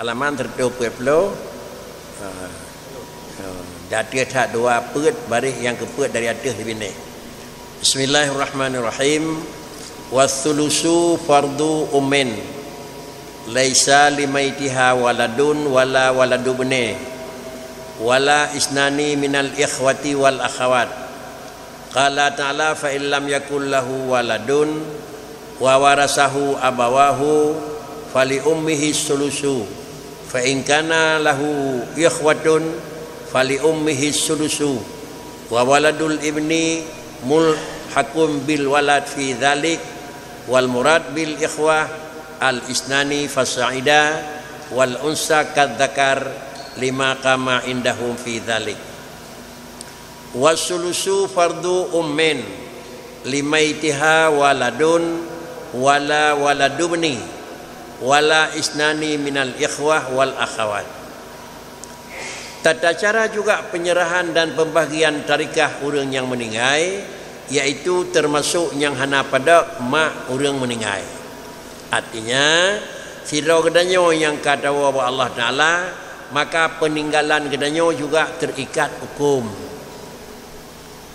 halaman 120 Dati tak dua pet baris yang kepet dari atas lebih ni. Bismillahirrahmanirrahim. Wathulusu fardu ummin laisa limaitiha waladun wala waladu bni wala isnani minal ikhwati wal akhawat. Qala ta'ala fa illam yakul lahu waladun wa warasahu abawahu fali ummihi sulusu fa in kana lahu ikhwatun fali ummihi sulusu wa waladul ibni mulhaqum bil walad fi dhalik wal murad bil ikhwah al isnani fasa'ida wal unsa kadzakar lima kama indahum fi dhalik. Wasulusu fardu ummin limaitiha waladun wala waladubni wala isnani minal ikhwah wal akhawat. Tata cara juga penyerahan dan pembagian tarikah orang yang meninggal, iaitu termasuk yang hana pada mak orang meninggal. Artinya sira gedanyo yang kata Allah Taala, maka peninggalan gedanyo juga terikat hukum.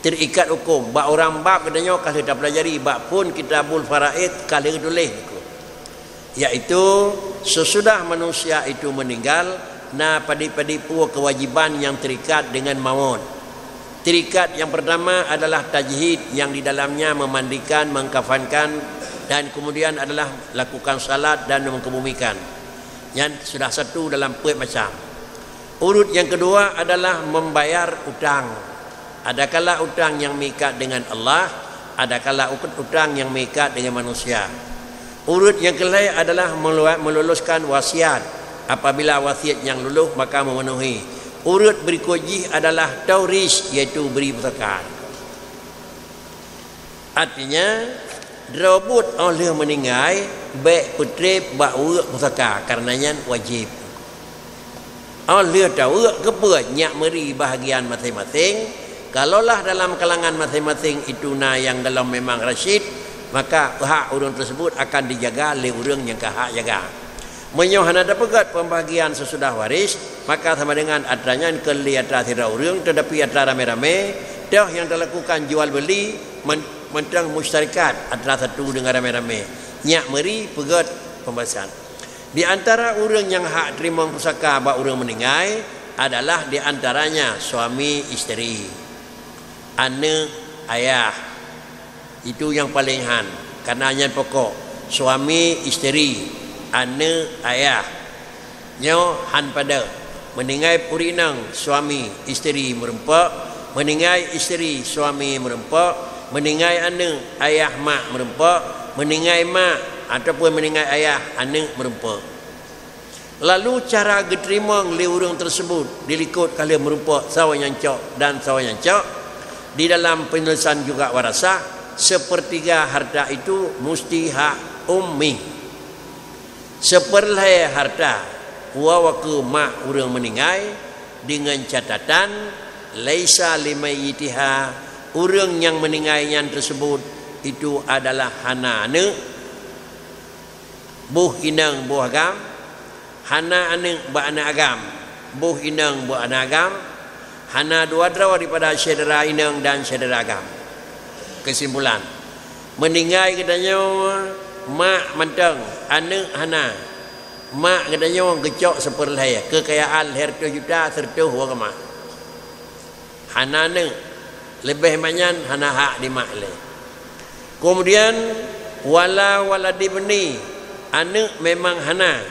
Terikat hukum. Bak orang bab gedanyo kalau dah pelajari bab pun kitabul faraid kalau tulis, iaitu sesudah manusia itu meninggal, nah padi-padi pua kewajiban yang terikat dengan maut. Terikat yang pertama adalah tajhid, yang di dalamnya memandikan, mengkafankan, dan kemudian adalah lakukan salat dan mengkebumikan. Yang sudah satu dalam pet macam. Urut yang kedua adalah membayar utang. Adakala utang yang mengikat dengan Allah, adakala utang yang mengikat dengan manusia. Urut yang kelima adalah meluluskan wasiat. Apabila wasiat yang luluh maka memenuhi. Urut berikutnya adalah tauris, iaitu beri zakat. Artinya dirobot oleh meninggal baik putri bak urut zakat karenanya wajib. Oleh tahu kepa nyak meri bahagian masing-masing. Kalaulah dalam kalangan masing-masing itu yang dalam memang rasyid, maka hak orang tersebut akan dijaga oleh orang yang hak jaga. Menyohana dapat pembagian sesudah waris, maka sama dengan adanya keli antara tidak orang tetapi antara rame-rame dah yang dilakukan jual beli mentang musyarakat antara satu dengan rame-rame nyak meri pegat pembahasan. Di antara orang yang hak terima pusaka bak orang meninggal adalah di antaranya suami isteri, anak ayah. Itu yang paling han karena hanya pokok suami isteri anak ayah nyo han pada meninggal purinang suami isteri merempak, meninggal isteri suami merempak, meninggal anak ayah mak merempak, meninggal mak ataupun meninggal ayah anak merempak. Lalu cara diterima oleh orang tersebut dilikut kali merempak sawan yang cok dan sawan yang cok. Di dalam penulisan juga warasah, sepertiga harta itu mesti hak ummi. Seperlai harta wawaku mak orang meninggal dengan catatan laisa limayitiha, orang yang meninggalnya tersebut itu adalah hana anak buh inang buh agam, hana anak ba anak agam buh inang buh anak agam, hana dua draw daripada saudara inang dan saudara agam. Kesimpulan, meninggal katanya mak mentang anak hana, mak katanya orang kecok seperlai kekayaan harta juta serta wang mak hana ne lebih banyak hana hak di mak le. Kemudian wala waladibni, anak memang hana,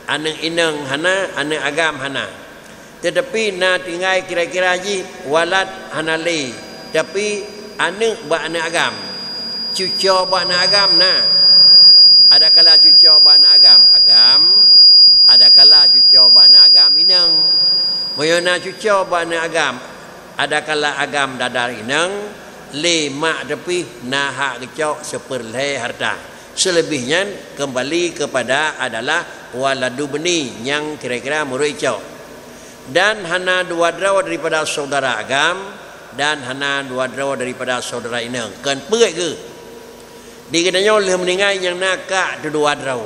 anak inang hana, anak agam hana, tetapi na tinggal kira-kira ji walad hana le, tapi anak ba anak agam, cucu ba anak agam na. Adakala cucu bana agam, adakala cucu bana agam inang. Moyona cucu bana agam, adakala agam dadar inang, le mak tepi na hak kecok seperlai harta. Selebihnya kembali kepada adalah waladu beni yang kira-kira murid cok. Dan hana dua draw daripada saudara agam dan hana dua draw daripada saudara inang. Kan perik ke? Dikatanya oleh meninggal yang nakak dua draw.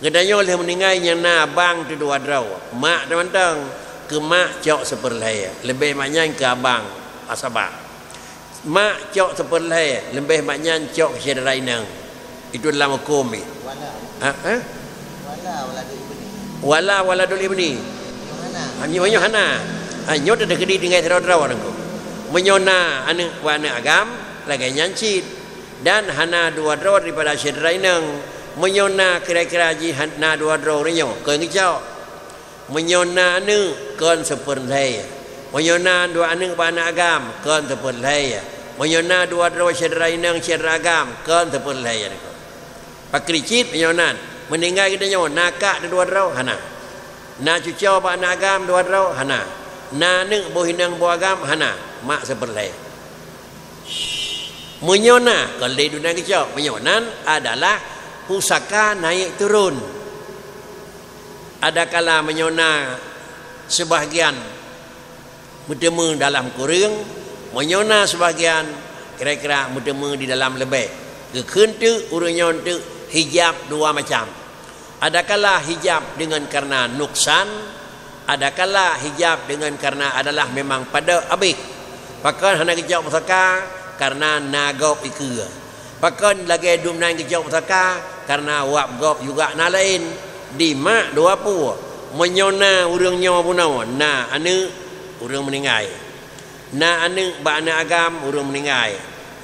Gedanya oleh meninggal yang na abang tu dua draw. Mak teman-teman ke mak cok seperlai. Lebih banyak ke abang asabah. Mak cok seperlai, lebih banyak cok saudara inang. Itu dalam hukum ni. Wala waladul ibni. Yohana. Nyot ada kedi dengan draw-draw aku. Menyona anak wana agam lagi nyancit dan hana dua draw daripada saudara inang. Menyona kira-kira jihad na dua draw ni nyo ke ngicau menyona anu kon seperlai menyona dua anu ba anak agam kon seperlai menyona dua draw saudara inang saudara agam kon seperlai pakricit menyona meninggal kita nyo nakak dua draw hana na cucau ba anak agam dua draw hana na anu boh inang boh agam hana mak seperlai menyona kalau di dunia kicau menyonan adalah pusaka naik turun. Ada kala menyona sebahagian bertemu dalam kurung, menyona sebahagian kira-kira bertemu di dalam lebih. Kekun tu urunyon tu hijab dua macam. Ada kala hijab dengan karena nuksan, ada kala hijab dengan karena adalah memang pada habis. Pakai hana kejauh pusaka karena nagop ikut. Pakai lagi dum nang kejauh pusaka karena wap gop juga na lain di mak dua pu menyona urang nyawa punau na anu urang meninggal na anu ba anak agam urang meninggal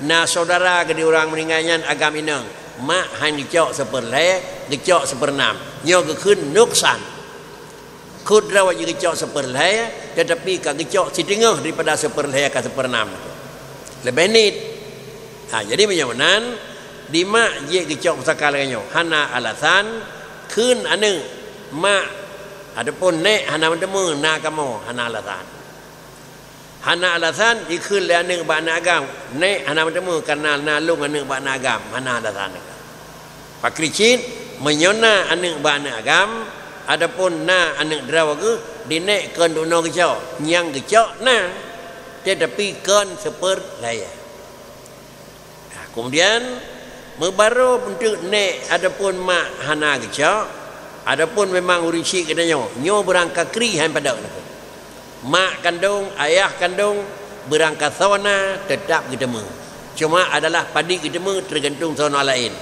na saudara gede orang meninggalnya agam inang mak han gecok seperlai gecok seperenam nyo keun nuksan kudra wa gecok seperlai tetapi ka gecok sidengah daripada seperlai ka seperenam lebih nit. Jadi menyonan di mak je gecok pusaka laganyo hana alasan kun anu mak adapun nek hana mendemu na kamu hana alasan ikun le anu ba anak agam nek hana mendemu karena na lung anu ba anak agam hana alasan pakricit menyona anu ba anak agam adapun na anu draw ke di nek kon duno gecok nyang gecok na tetapi kon seperlai. Kemudian membaru untuk nek adapun mak hana gecok adapun memang urinsi katanya nyo berangkat kri han pada mak kandung ayah kandung berangkat sawana tetap ketemu cuma adalah padi ketemu tergantung sawana lain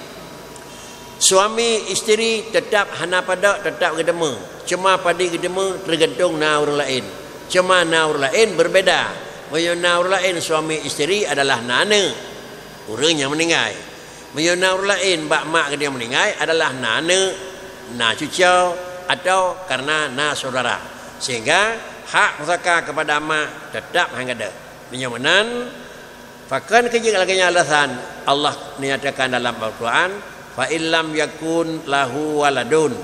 suami isteri tetap hana pada tetap ketemu cuma padi ketemu tergantung na orang lain cuma na orang lain berbeda na orang lain suami isteri adalah nana orang yang meninggal. Menyona orang lain bak mak dia meninggal adalah nana, na cucau atau karena na saudara. Sehingga hak pusaka kepada mak tetap hang ada. Menyonan fakan kerja lagi alasan Allah menyatakan dalam Al-Quran fa illam yakun lahu waladun.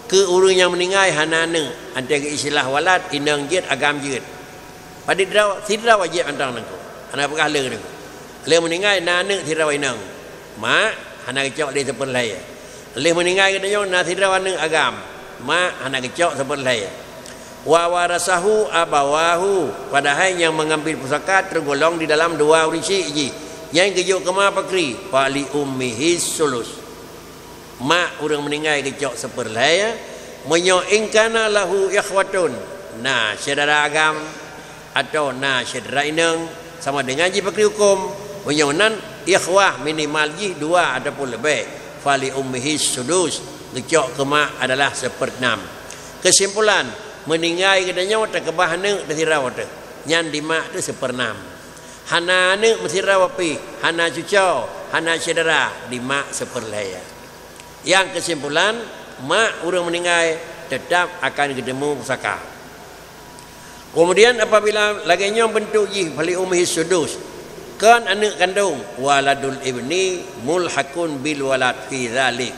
Ke orang yang meninggal hanana antara istilah walad inang jid agam jid. Pada tidak wajib antara nangku. Ana perkara nangku. Le meninggal nana tidak wainang. Mak hana kecok dia seperlai. Le meninggal katanya na tidak wanang agam. Mak hana kecok seperlai. Wa warasahu abawahu padahal yang mengambil pusaka tergolong di dalam dua urinsi ji. Yang kejuk ke mak pakri wali ummihi sulus. Mak orang meninggal kecok seperlai menyo ingkana lahu ikhwatun. Nah, saudara agam atau na saudara inang sama dengan ji pakri hukum. Menyonan ikhwah minimal ji dua ataupun lebih fali ummihi sudus gecok ke mak adalah seperenam. Kesimpulan meninggal katanya tak kebah ne desira wate nyan di mak tu seperenam hana ne mesira wapi hana cucau hana saudara di mak seperlaya. Yang kesimpulan mak orang meninggal tetap akan ketemu pusaka. Kemudian apabila laginya bentuk ji fali ummihi sudus kan anak kandung waladul ibni mulhakun bil walad fi zalik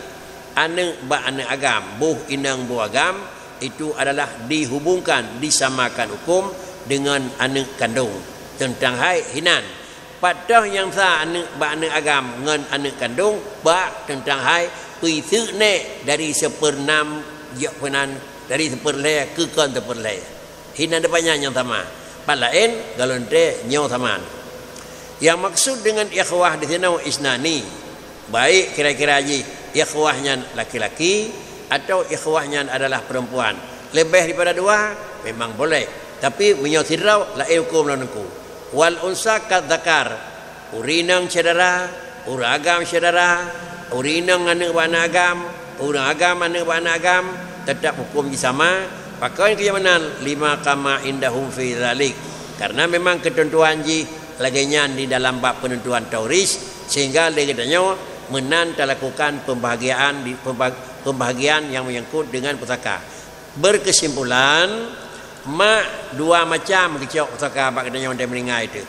anak ba anak agam buh inang buh agam itu adalah dihubungkan disamakan hukum dengan anak kandung tentang hai hinan padah yang sa anak ba anak agam ngan anak kandung ba tentang hai pisu ne dari seperenam penan dari seperlai ke kan seperlai hinan depannya yang sama pat lain galonte nyaw samaan. Yang maksud dengan ikhwah di sini isnani baik kira-kira ji ikhwahnya laki-laki atau ikhwahnya adalah perempuan. Lebih daripada dua memang boleh, tapi menyautirau la hukum lanku. Wal unsa kadzakar, urinang cedera, uragam cedera, urinang anu bana agam, uragam anu bana agam, tetap hukum sama. Pakai keyakinan lima kama indahum fi zalik. Karena memang ketentuan ji laginya di dalam bab penentuan tauris, sehingga legatnya menan lakukan pembahagian yang menyangkut dengan pusaka. Berkesimpulan, dua macam kecok pusaka bagainya yang meninggal itu.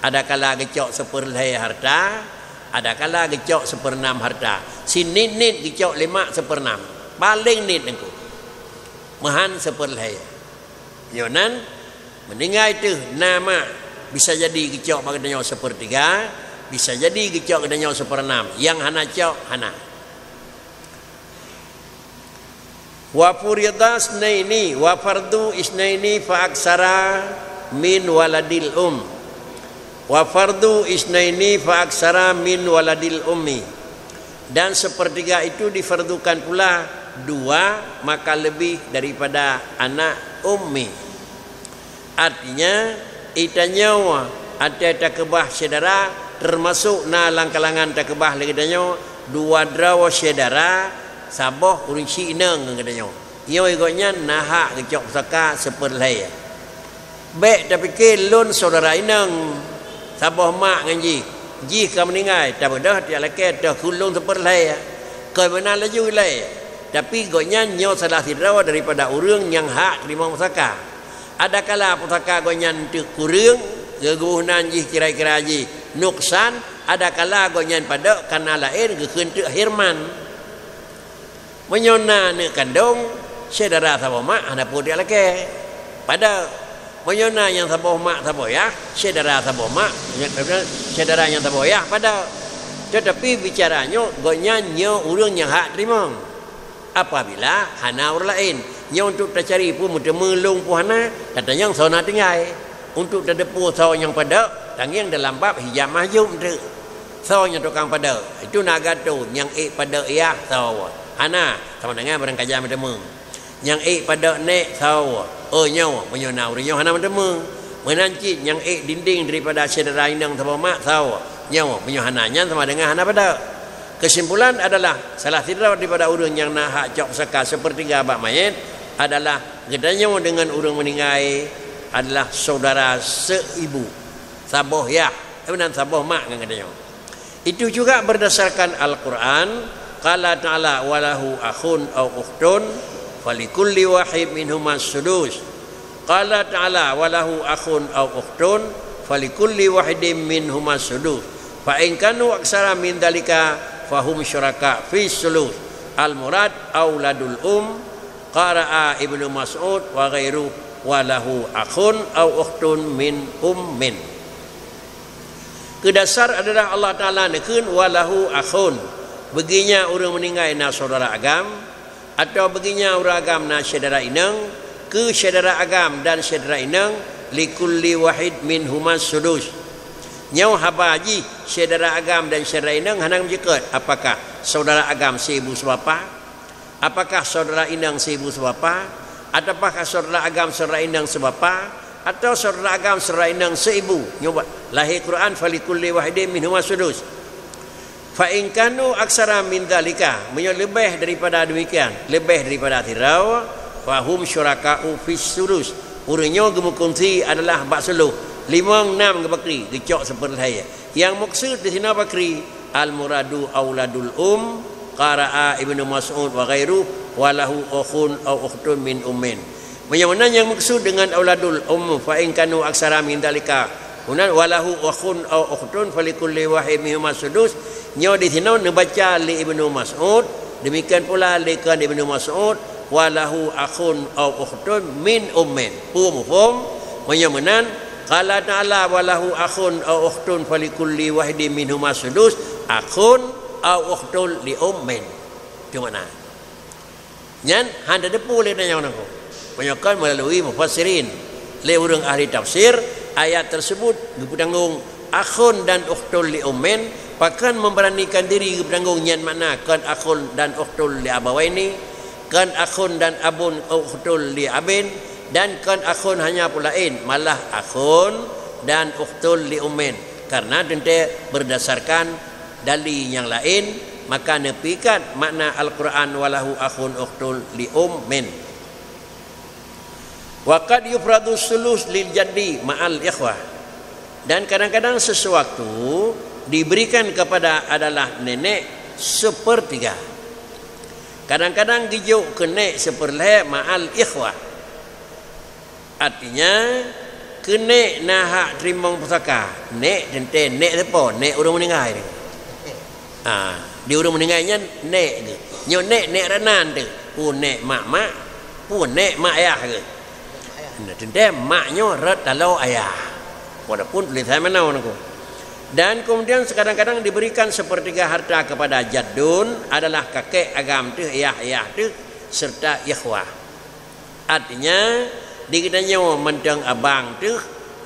Ada kala kecok seperlai harta, ada kala kecok seperenam harta. Si nit kecok 5/6, paling nit engkau. Mahan seperlai. Yonan meninggal itu nama bisa jadi kecok bagainya 1/3, bisa jadi kecok bagainya 1/6. Yang hana cok hana. Wa furida isnaini wa fardu isnaini fa aksara min waladil wa fardu isnaini fa aksara min waladil ummi. Dan 1/3 itu difardukan pula 2 maka lebih daripada anak ummi. Artinya itanya ada takbah saudara termasuk na langkalangan takbah lagi danyo 2 drawa saudara saboh urinci ineng katanya. Iyo igotnya nahak kecok saka seperlai. Baik tapi ke lun saudara ineng saboh mak nganji. Ji ka meninggal tak dah dia laki dah kulung seperlai. Kau mana laju lai. Tapi igotnya nyo salah sidrawa daripada urang yang hak terima pusaka. Ada kala pusaka igotnya untuk kurang gegunan ji kira-kira ji nuksan, ada kala igotnya pada kana lain gekeun teu hirman. Menyona ne kandung saudara saboh mak ana pun dia laki. Pada menyona yang saboh mak saboh ya, saudara saboh mak, saudara yang saboh ya pada. Tetapi bicaranya gonya nyo urang yang hak terima. Apabila hana orang lain nyo untuk tercari pun melung pun hana katanya yang sona tinggal untuk terdepu saw yang pada tangiang dalam bab hijab mahjub tu saw yang tukang pada itu naga tu yang pada iya saw hana sama dengan barang kajam demu yang pada nek saw nyo menyona urang hana demu menancit yang dinding daripada saudara indang sama mak saw nyo menyohananya sama dengan hana pada. Kesimpulan adalah salah tidak daripada urang yang nak hak cok saka 1/3 abad mayat adalah gedanya dengan urang meninggal adalah saudara seibu saboh ya dan saboh mak dengan gedanya. Itu juga berdasarkan Al-Quran. Qala ta'ala walahu akhun aw ukhtun falikulli wahid minhuma sudus. Qala ta'ala walahu akhun aw ukhtun falikulli wahidin minhuma sudus. Fa in kanu aksara min dalika fahum syuraka fi sulus. Al murad auladul qara'a Ibnu Mas'ud wa ghairu walahu akhun aw ukhtun min ummin. Kedasar adalah Allah Taala nekeun walahu akhun. Beginya orang meninggal na saudara agam atau beginya orang agam na saudara inang ke saudara agam dan saudara inang likulli wahid minhuma sudus. Nyau haba haji saudara agam dan saudara inang hanang jekat apakah saudara agam seibu sebapa, apakah saudara inang seibu sebapa, ataukah saudara agam saudara inang sebapa, atau saudara agam saudara inang seibu. Nyoba lahir Quran falikulli wahidin minhuma sudus. Fa in kanu aksara min dzalika, lebih daripada demikian, lebih daripada tirau, fa hum syuraka'u fis sudus. Urangnya gemukungsi adalah bak suluh 5-6 ke bakri gecok seperti saya. Yang maksud di sini bakri al muradu auladul qara'a Ibnu Mas'ud wa ghairu walahu ukhun aw ukhtun min ummin. Bagaimana yang maksud dengan auladul fa in kanu aksara min dalika unan walahu ukhun aw ukhtun falikulli wahid minhum sudus. Nyo di sini membaca li Ibnu Mas'ud, demikian pula li kan Ibnu Mas'ud walahu akhun aw ukhtun min ummin. Pum menyamanan qala ta'ala walahu akhun aw ukhtun falikulli wahidin minhum sudus. Akhun aw ukhtun li ummin. Itu mana? Nyan handa depu le nanya orang ko. Banyakan melalui mufassirin, le urang ahli tafsir ayat tersebut bertanggung akhun dan ukhtun li ummin, bahkan memberanikan diri bertanggung nyan makna kan akhun dan ukhtun li abawaini kan akhun dan abun ukhtul li abin, dan kan akhun hanya pulain, malah akhun dan ukhtul li ummin. Karena tentu berdasarkan dalil yang lain, maka nepikan makna Al-Quran walahu akhun ukhtul li ummin. Wa qad yufradu sulus lil jaddi ma'al ikhwah. Dan kadang-kadang sesuatu diberikan kepada adalah nenek sepertiga. Kadang-kadang gijuk ke nek seperleh ma'al ikhwah. Artinya ke nek nak hak terima pusaka. Nek tente nek apa? Nek orang meninggal ni. Dia orang meninggalnya nek ke. Nyo nek ranan tu. Pun nek mak-mak, pun nek mak ayah ke. Tente maknyo rat talau ayah. Walaupun tulisan mana aku. Dan kemudian kadang-kadang diberikan sepertiga harta kepada jaddun adalah kakek agam tu, ayah tu serta ikhwah. Artinya dikitanya mentang abang tu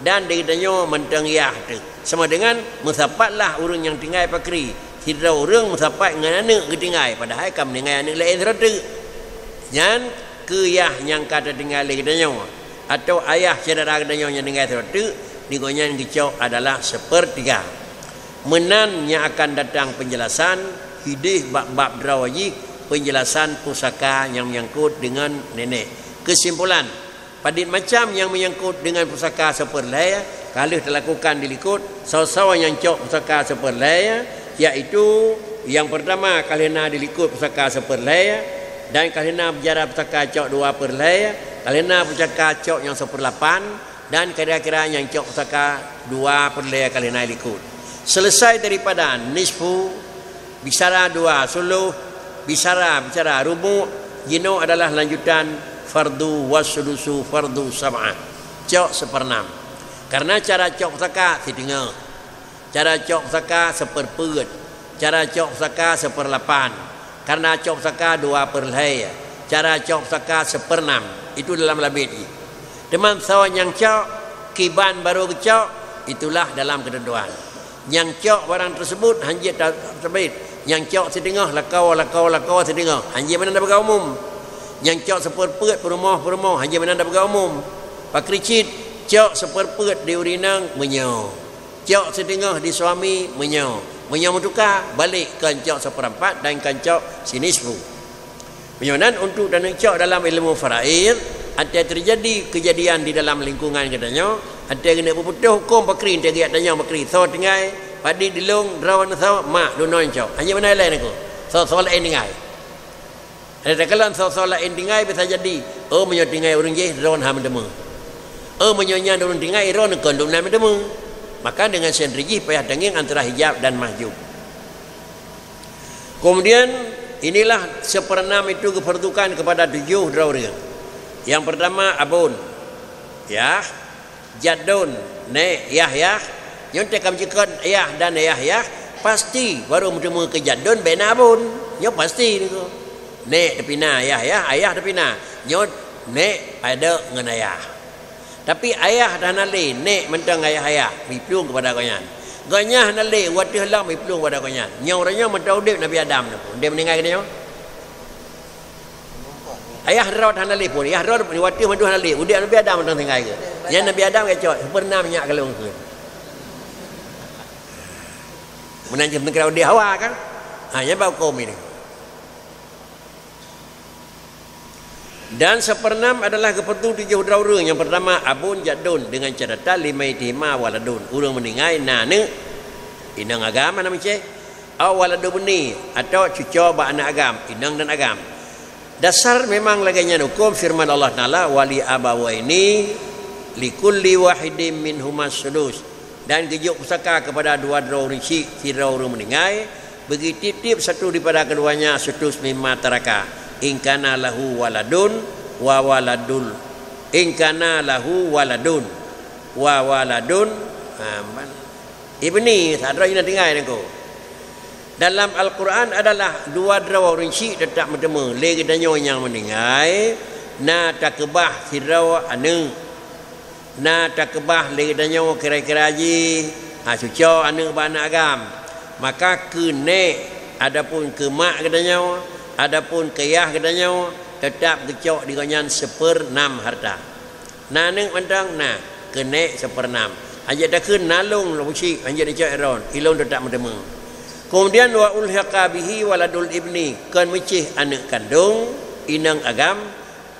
dan dikitanya mentang yah tu. Sama dengan musaffatlah urang yang tinggal pakri. Tidak orang musafat dengan anak ketinggal, padahal kam dengan anak lain serta. Yang ke yah yang kata tinggal dikitanya atau ayah saudara ketinggal yang tinggal serta. Digonyan kicau adalah sepertiga. Menannya akan datang penjelasan hidih bab-bab derawaji, penjelasan pusaka yang menyangkut dengan nenek. Kesimpulan, padit macam yang menyangkut dengan pusaka seperlaya, kalau dilakukan dilikut sawa-sawa yang cok pusaka seperlaya, iaitu yang pertama kalina dilikut pusaka seperlaya, dan kalina berjarak pusaka cok 2 perlaya, kalina pusaka cok yang 1/8, dan kira-kira yang cok pusaka 2 perlaya kalina likut. Selesai daripada nisfu, bicara 2 suluh, bicara rubu', jino adalah lanjutan fardu wasudusu fardu sab'ah, cok 1/6. Karena cara cok pusaka setengah, cara cok pusaka 1/4, cara cok pusaka 1/8. Karena cok pusaka 2 perlaya, cara cok pusaka 1/6. Itu dalam labid. Teman sawan yang cok kiban baru cok, itulah dalam ketentuan. Yang cok barang tersebut hanjit terbit. Yang cok setengah lakau setengah, hanjit mana dah bergau umum. Yang cok 1/4 perumah hanjit mana dah bergau umum. Pakricit cok 1/4 di urinang menyo. Cok setengah di suami menyo. Menyo mutuka balik ke cok 1/4 dan ke cok sinisfu. Penyonan untuk dan cok dalam ilmu faraid. Ada terjadi kejadian di dalam lingkungan katanya, ada kena berputus hukum pakri dia giat tanya pakri so tinggal padi dilung drawan so mak dunon cok hanya mana lain aku so lain tinggal ada kalan so lain tinggal bisa jadi menyo tinggal urang je drawan ham demu menyonya urang tinggal iron kon dum nam demu, maka dengan senriji payah denging antara hijab dan mahjub. Kemudian inilah 1/6 itu keperdukan kepada 7 drawan. Yang pertama abun, yah, jadun, nek, yah, nyontek kam cikon yah dan yah, pasti baru bertemu ke jadun bena abun, nyo pasti niku. Nek depina yah, ayah depina, nyo nek ada ngan ayah. Tapi ayah dah nale, nek mentang ayah, miplung kepada konyan. Ganyah nale, watih lam miplung kepada konyan. Nyo orangnya mentau udip Nabi Adam tu. Dia meninggal ke dia? Ayah rawat hanali pun, ayah rawat waktu mandu hanali. Udah Nabi Adam tentang tinggal ke. Yang Nabi Adam kecot, pernah minyak kalau ke. Menanjam tengkau dia Hawa kan? Yang bau kaum ini. Dan 1/6 adalah kepertu 7 draurung. Yang pertama abun jadun dengan catatan 5 itima waladun. Urang meninggal nane inang agama nama cik. Waladun ni atau cucu ba anak agam, inang dan agam. Dasar memang laganya hukum firman Allah Ta'ala wali abawaini likulli wahidin minhuma sudus, dan gejuk pusaka kepada 2 draurung si draurung meninggal bagi titip satu daripada keduanya sudus mimma taraka ingkana lahu waladun wa waladul ingkana lahu waladun wa waladun ibni sadra ina tinggal niko. Dalam Al-Quran adalah 2 draurung si tetap bertemu lagi danyo yang meninggal na takbah sidraw anu na takbah lagi danyo kira-kira ji suci anu bana agam, maka ke nek adapun ke mak katanya adapun ke yah katanya tetap kecok digonyan 1/6 harta. Nah neng mandang nah kena 1/6. Aja dah kun nalung lu si aja dia cak ron ilung tetap mendema. Kemudian wa ulhaqa bihi waladul ibni kan mecih anak kandung inang agam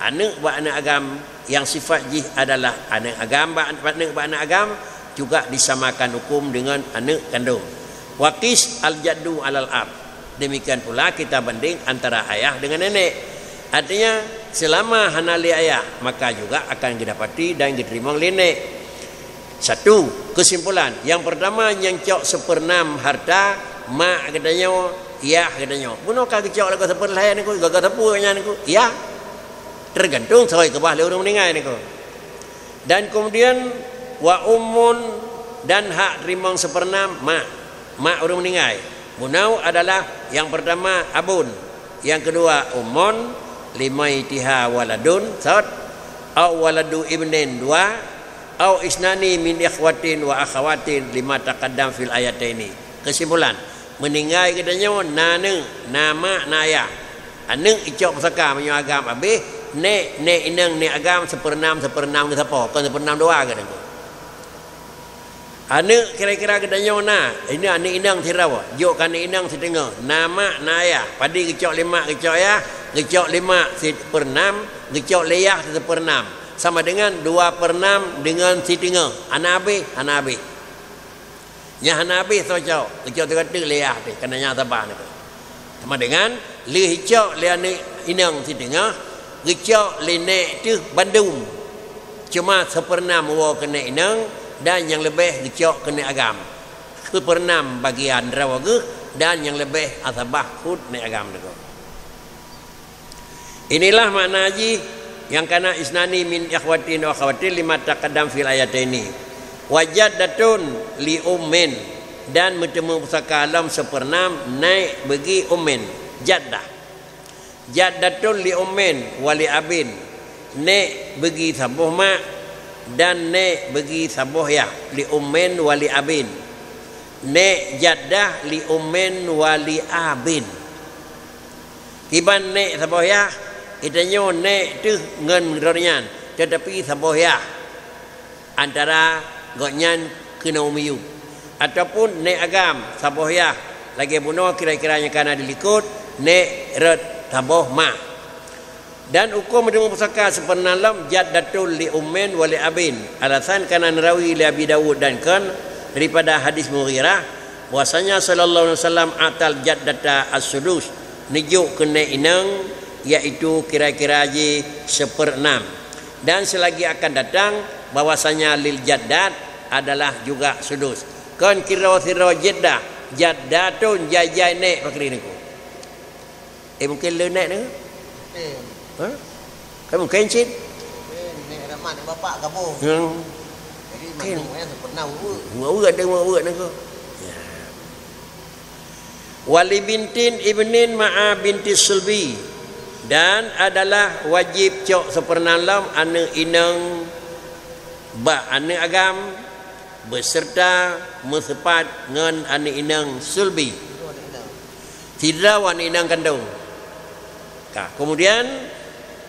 anak ba anak agam yang sifat jih adalah anak agam ba anak agam juga disamakan hukum dengan anak kandung. Waqis al-jaddu alal ab. Demikian pula kita banding antara ayah dengan nenek. Artinya selama hanali ayah maka juga akan didapati dan diterima oleh nenek. Satu kesimpulan. Yang pertama yang cok 1/6 harta mak katanya ya katanya. Buno ka cok lagu 1/6 niku gagal tepu nya niku. Ya. Tergantung soal kebah le orang meninggal niku. Dan kemudian wa ummun dan hak terima 1/6 mak orang meninggal. Munau adalah yang pertama abun, yang kedua ummun, limaitiha waladun saud au waladu ibnin 2 au isnani min ikhwatin wa akhawatin lima taqaddam fil ayataini. Kesimpulan, meninggal katanya nane nama naya anek icok saka menyo agam habis nek inang nek agam 1/6 ke siapa kan 1/6 doa kan tu. Anak kira-kira katanya na ini anak inang tirawa jok kan inang setengah nama naya padi kecok 5 kecok ya kecok 5 1/6 kecok leyah 1/6 sama dengan 2/6 dengan setengah anak habis nya anak habis cocok kecok tu leyah tu kena nya tabah tu sama dengan le kecok le anak inang setengah kecok le nek tu Bandung cuma 1/6 wa kena inang dan yang lebih kecok kena agam 1/6 bagian rawagu dan yang lebih asabah hud ni agam tu. Inilah makna haji yang kana isnani min ikhwatin wa akhawatin lima taqaddam fil ayataini. Wajaddatun li ummin dan bertemu pusaka alam 1/6 naik bagi ummin jaddah. Jaddatun li ummin wali abin naik bagi sabuh mak dan nek bagi sabuh ya li ummin wali abin nek jaddah li ummin wali abin iban nek sabuh ya itanya nek tu ngen ronyan tetapi sabuh ya antara gonyan kena umiyu ataupun nek agam sabuh ya lagi bunuh kira-kiranya kana dilikut nek red sabuh ma. Dan hukum dengan pusaka 1/6 jaddatul li ummin wa li abin. Alasan kana narawi li Abi Dawud dan kan daripada hadis Mughirah bahwasanya sallallahu alaihi wasallam atal jaddata as-sudus nijuk kena inang iaitu kira-kira je 1/6. Dan selagi akan datang bahwasanya lil jaddat adalah juga sudus. Kan kira-kira jaddatun jajai nek pakri niku. Mungkin le nek ni. Kamu kencit? Nek ramad bapak kamu. Jadi maknanya pernah urat nak. Ya. Wali bintin ibnin ma'a binti sulbi dan adalah wajib cok 1/6 anak inang ba anak agam beserta mesepat dengan anak inang sulbi. Tidak wan inang kandung. Kemudian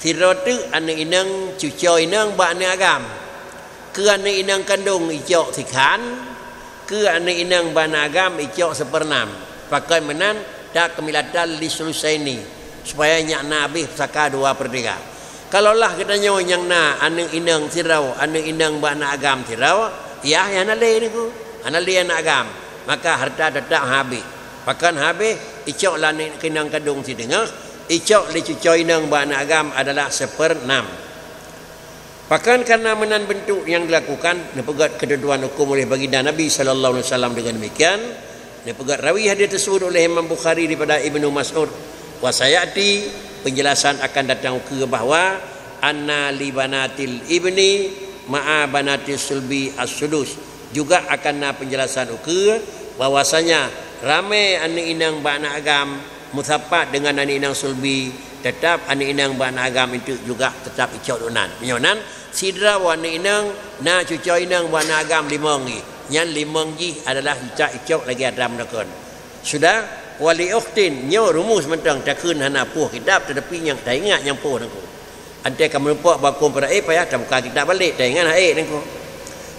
tiratu anak inang cucu inang ba anak agam ke anak inang kandung icok sikhan ke anak inang ba anak agam icok 1/6 pakai menan tak kemilatan li sulusaini supaya nyak nabi saka 2/3. Kalaulah katanya yang na anak inang tirau anak inang ba anak agam tirau ya yang nale niku anale anak agam maka harta tetap habis pakan habis icok lah anak inang kandung sidengah icok li cucu inang ba anak agam adalah 1/6. Bahkan karena menan bentuk yang dilakukan nepegat ketentuan hukum oleh baginda Nabi sallallahu alaihi wasallam dengan demikian nepegat rawi hadis tersebut oleh Imam Bukhari daripada Ibnu Mas'ud wa sayati penjelasan akan datang ke bahawa anna li banatil ibni ma'a banatil sulbi as-sudus juga akan penjelasan ke bahwasanya ramai anak inang ba anak agam musapat dengan anak inang sulbi tetap anak inang ba anak agam itu juga tetap icok dunan menyonan sidra wa anak inang na cucu inang ba anak agam 5 ngi nyan 5 ji adalah icok lagi ada menakon sudah wali ukhtin nyo rumus mentang takun hana puh kitab tetapi yang tak ingat yang puh nangku ante kamu lupa bakum pada payah tak buka kitab balik tak ingat nangku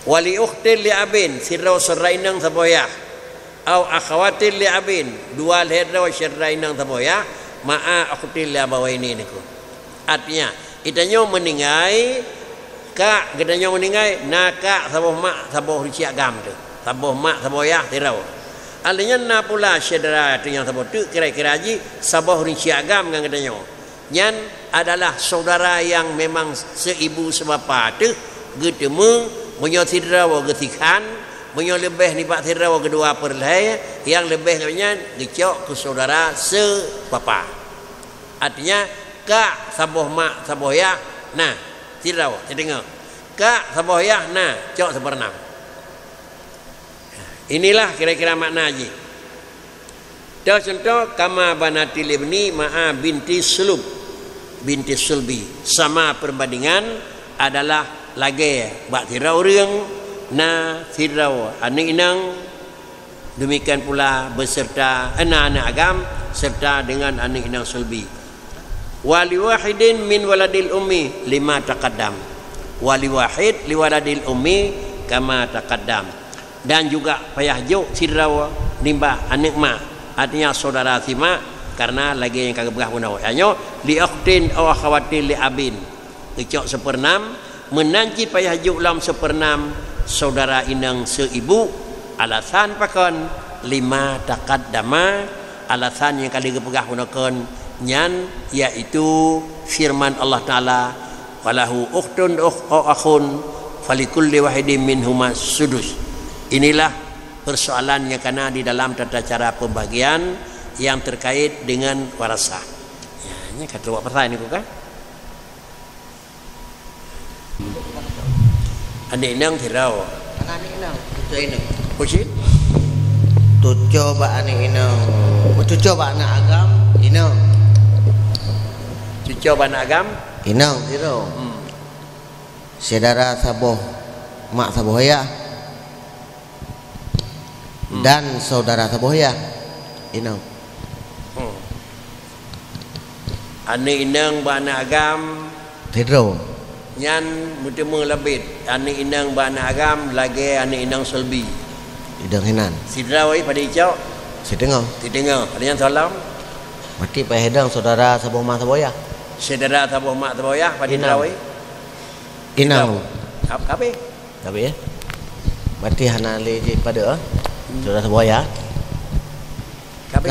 wali ukhtin li abin sirau serainang saboyah au akhawatin li abin dua ledra serainang saboyah ma'a ukhtin li abawaini nangku artinya itanyo meningai kak gedanyo meningai nakak saboh mak saboh riciak gam tu saboh mak saboyah tirau alanya na pula saudara tu yang saboh tu kira-kira haji saboh riciak gam ngan gedanyo nyan adalah saudara yang memang seibu sebapa tu getemu menyo tirau getikan menyo lebih ni pak tirau kedua perlai yang lebih ngan gecok ke saudara sebapa artinya kak saboh mak saboyah nah tirau dengar kak saboyah nah cok seperenam inilah kira-kira makna haji contoh kama banatil ibni ma'a binti sulub binti sulbi sama perbandingan adalah lagi bak tirau orang na tirau anak inang demikian pula beserta anak-anak agam serta dengan anak inang sulbi wali wahidin min waladil ummi lima taqaddam wali wahid li waladil ummi kama taqaddam dan juga payah juk sirau nimba anak mak artinya saudara si mak karena lagi yang kagak berah punau hanya li ukhtin aw akhawatin li abin kecok sepernam menanci payah juk lam sepernam saudara inang seibu alasan pakon lima taqaddama alasan yang kali berah punakon nyan yaitu firman Allah Taala walahu ukhtun aw akhun falikulli wahidin minhuma sudus inilah persoalan yang kena di dalam tata cara pembagian yang terkait dengan warasah ya ini kata buat pertanyaan itu kan adik nang tirau anak inang tujuh inang pusit tujuh ba anak inang tujuh ba anak agam inang cucu anak agam inang tirau saudara saboh mak saboh ya dan saudara saboh ya inang anak inang ba anak agam tirau nyan mutemu lebih anak inang ba anak agam lagi anak inang sulbi idang hinan sidra wai pada icau sedengau didengar ada yang salam mati pa hedang saudara saboh mak saboh ya saudara saboh mak saboh ya pada drawai inang apa tapi ya mati hana le pada saudara saboh ya apa